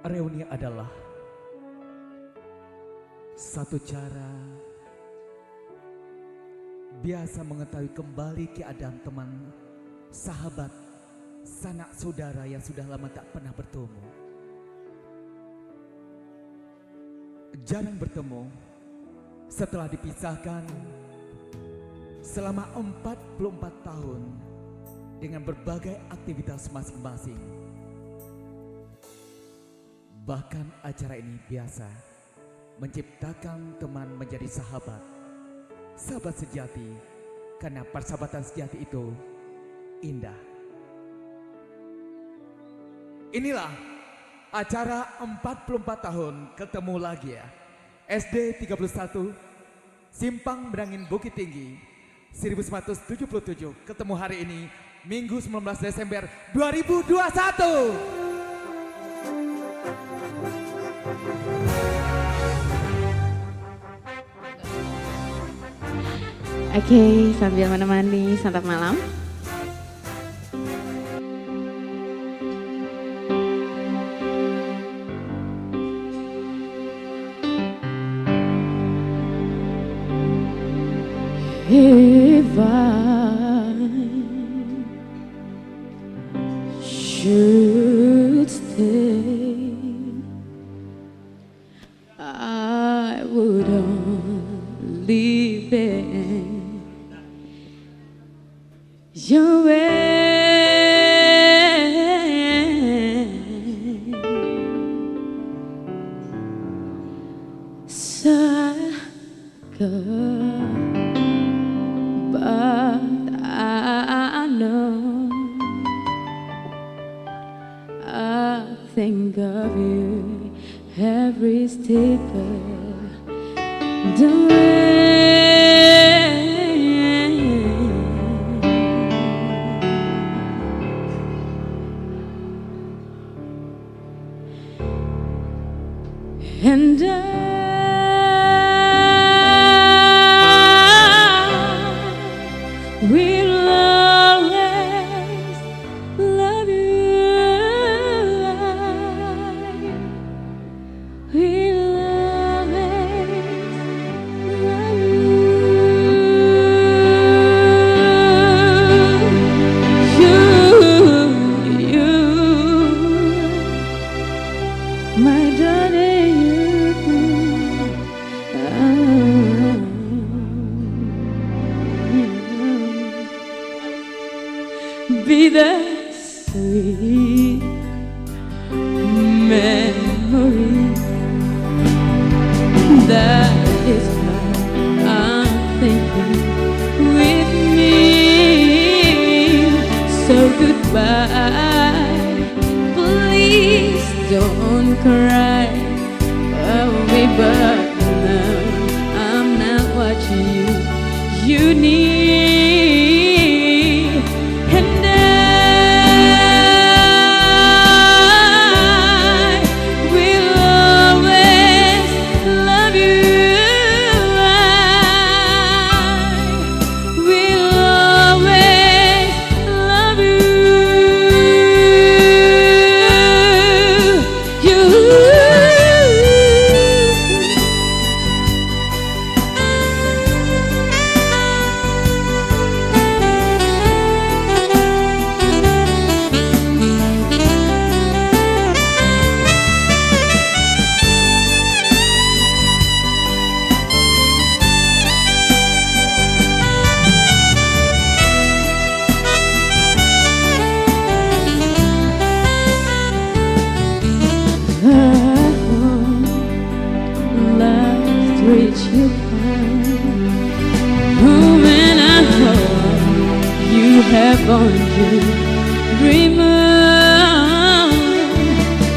Reuni adalah satu cara biasa mengetahui kembali keadaan teman, sahabat, sanak saudara yang sudah lama tak pernah bertemu. Jarang bertemu setelah dipisahkan selama 44 tahun dengan berbagai aktivitas masing-masing. Bahkan acara ini biasa menciptakan teman menjadi sahabat, sahabat sejati, karena persahabatan sejati itu indah. Inilah acara 44 tahun ketemu lagi ya. SD 31 Simpang Berangin Bukit Tinggi 1977 ketemu hari ini Minggu 19 Desember 2021. Oke, sambil menemani santap malam. If I should stay, I would only bend your way. So I go. But I know I think of you every step of the way. And we'll always love you. We'll always love you. My darling, be the sweet memory. That is what I'm thinking with me. So goodbye, please don't cry. Oh, but now I'm not what you need. And reach you when I hope you have on you dream on,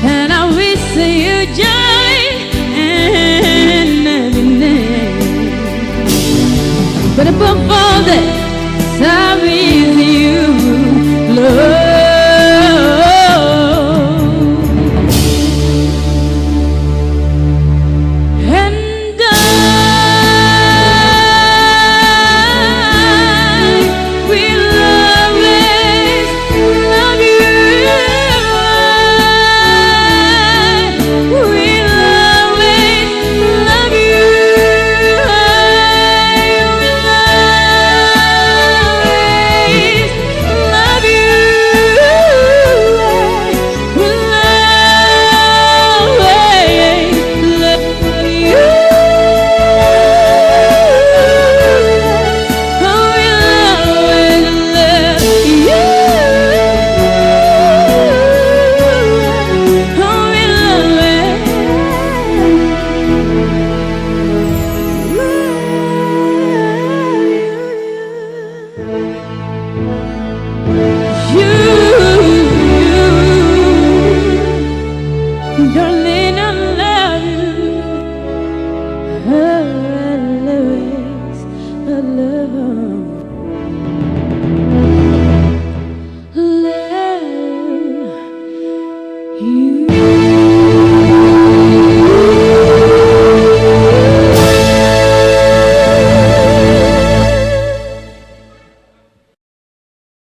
and I wish you joy and happiness. But above all that, I wish you love. You